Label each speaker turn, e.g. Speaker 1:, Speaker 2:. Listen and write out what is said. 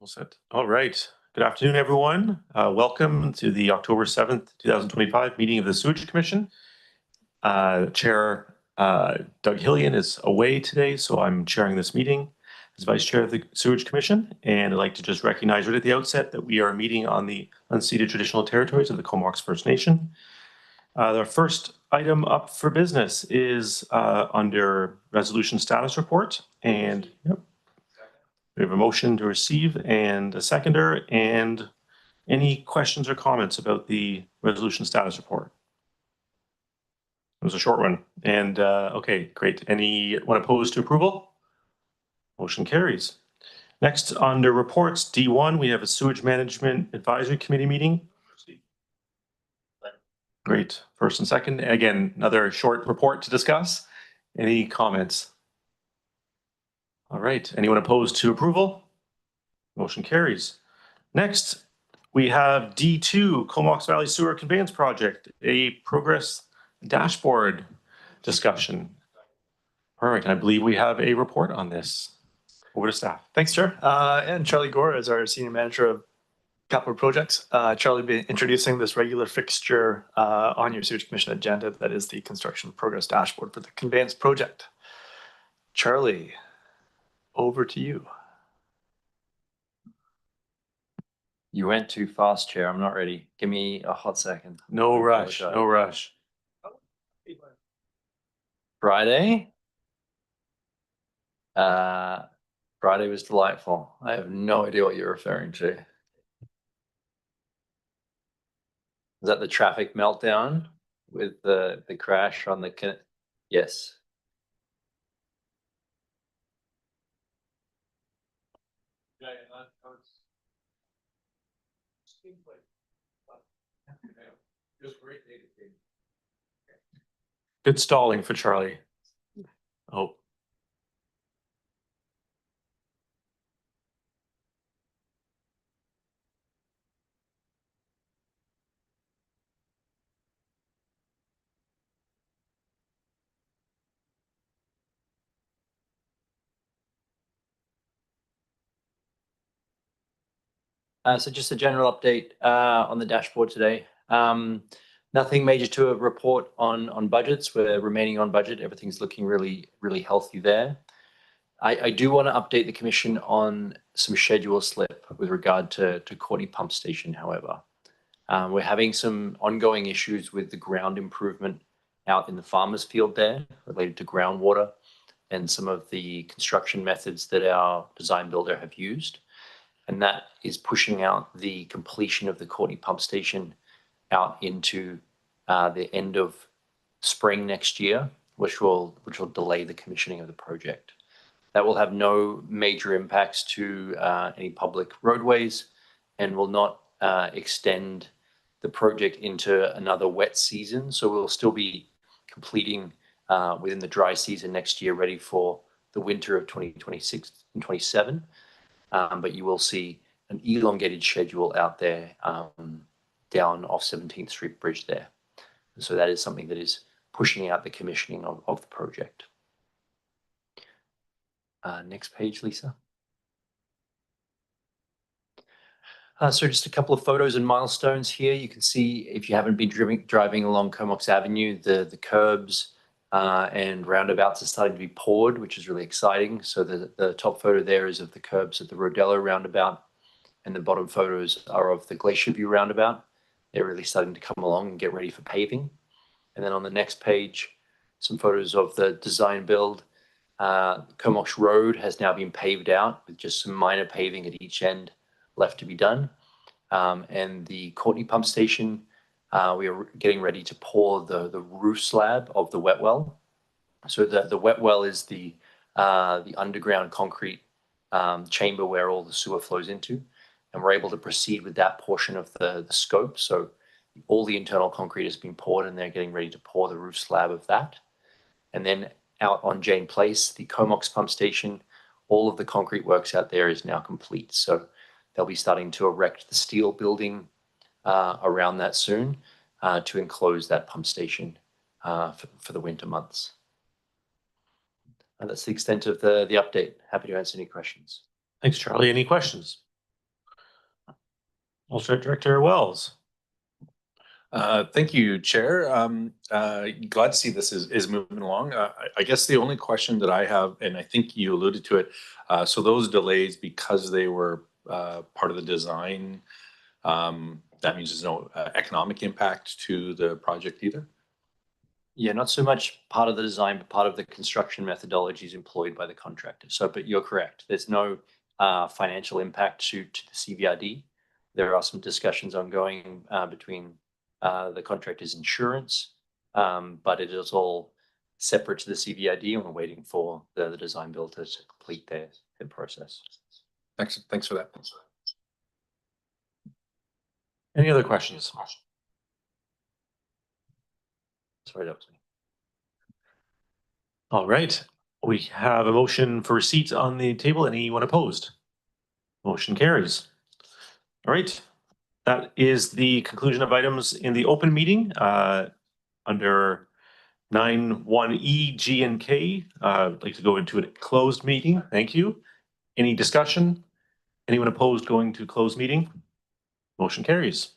Speaker 1: All set. All right. Good afternoon, everyone. Welcome to the October 7th, 2025 meeting of the Sewage Commission. Chair Doug Hillian is away today, so I'm chairing this meeting as Vice Chair of the Sewage Commission. And I'd like to just recognize right at the outset that we are meeting on the unceded traditional territories of the Comox First Nation. The first item up for business is under Resolution Status Report. And we have a motion to receive and a seconder. And any questions or comments about the resolution status report? It was a short one. And okay, great. Anyone opposed to approval? Motion carries. Next, under reports, D1, we have a Sewage Management Advisory Committee meeting. Great. First and second. Again, another short report to discuss. Any comments? All right. Anyone opposed to approval? Motion carries. Next, we have D2, Comox Valley Sewer Conveyance Project, a progress dashboard discussion. All right, I believe we have a report on this. Over to staff.
Speaker 2: Thanks, Chair. And Charlie Gore is our Senior Manager of Capital Projects. Charlie will be introducing this regular fixture on your Sewage Commission agenda. That is the construction progress dashboard for the conveyance project. Charlie, over to you.
Speaker 3: You went too fast, Chair. I'm not ready. Give me a hot second.
Speaker 1: No rush. No rush.
Speaker 3: Friday? Friday was delightful. I have no idea what you're referring to. Is that the traffic meltdown with the crash on the... Yes.
Speaker 1: Good stalling for Charlie. Oh.
Speaker 3: So just a general update on the dashboard today. Nothing major to report on budgets. We're remaining on budget. Everything's looking really, really healthy there. I do want to update the Commission on some schedule slip with regard to Courtney Pump Station, however. We're having some ongoing issues with the ground improvement out in the farmer's field there related to groundwater and some of the construction methods that our design builder have used. And that is pushing out the completion of the Courtney Pump Station out into the end of spring next year, which will delay the commissioning of the project. That will have no major impacts to any public roadways and will not extend the project into another wet season. So we'll still be completing within the dry season next year, ready for the winter of 2026 and 27. But you will see an elongated schedule out there down off 17th Street Bridge there. So that is something that is pushing out the commissioning of the project. Next page, Lisa. So just a couple of photos and milestones here. You can see, if you haven't been driving along Comox Avenue, the curbs and roundabouts are starting to be poured, which is really exciting. So the top photo there is of the curbs at the Rodella roundabout, and the bottom photos are of the Glacier View roundabout. They're really starting to come along and get ready for paving. And then on the next page, some photos of the design build. Comox Road has now been paved out with just some minor paving at each end left to be done. And the Courtney Pump Station, we are getting ready to pour the roof slab of the wet well. So the wet well is the underground concrete chamber where all the sewer flows into. And we're able to proceed with that portion of the scope. So all the internal concrete has been poured and they're getting ready to pour the roof slab of that. And then out on Jane Place, the Comox Pump Station, all of the concrete works out there is now complete. So they'll be starting to erect the steel building around that soon to enclose that pump station for the winter months. And that's the extent of the update. Happy to answer any questions.
Speaker 1: Thanks, Charlie. Any questions? Alternate Director Wells.
Speaker 4: Thank you, Chair. Glad to see this is moving along. I guess the only question that I have, and I think you alluded to it, so those delays, because they were part of the design, that means there's no economic impact to the project either?
Speaker 3: Yeah, not so much part of the design, but part of the construction methodologies employed by the contractor. So, but you're correct. There's no financial impact to the CVRD. There are some discussions ongoing between the contractor's insurance, but it is all separate to the CVRD, and we're waiting for the design builder to complete their process.
Speaker 4: Thanks for that.
Speaker 1: Any other questions?
Speaker 3: Sorry, that was me.
Speaker 1: All right, we have a motion for receipt on the table. Anyone opposed? Motion carries. All right, that is the conclusion of items in the open meeting under 9(1)(e), G, and K. I'd like to go into a closed meeting. Thank you. Any discussion? Anyone opposed going to closed meeting? Motion carries.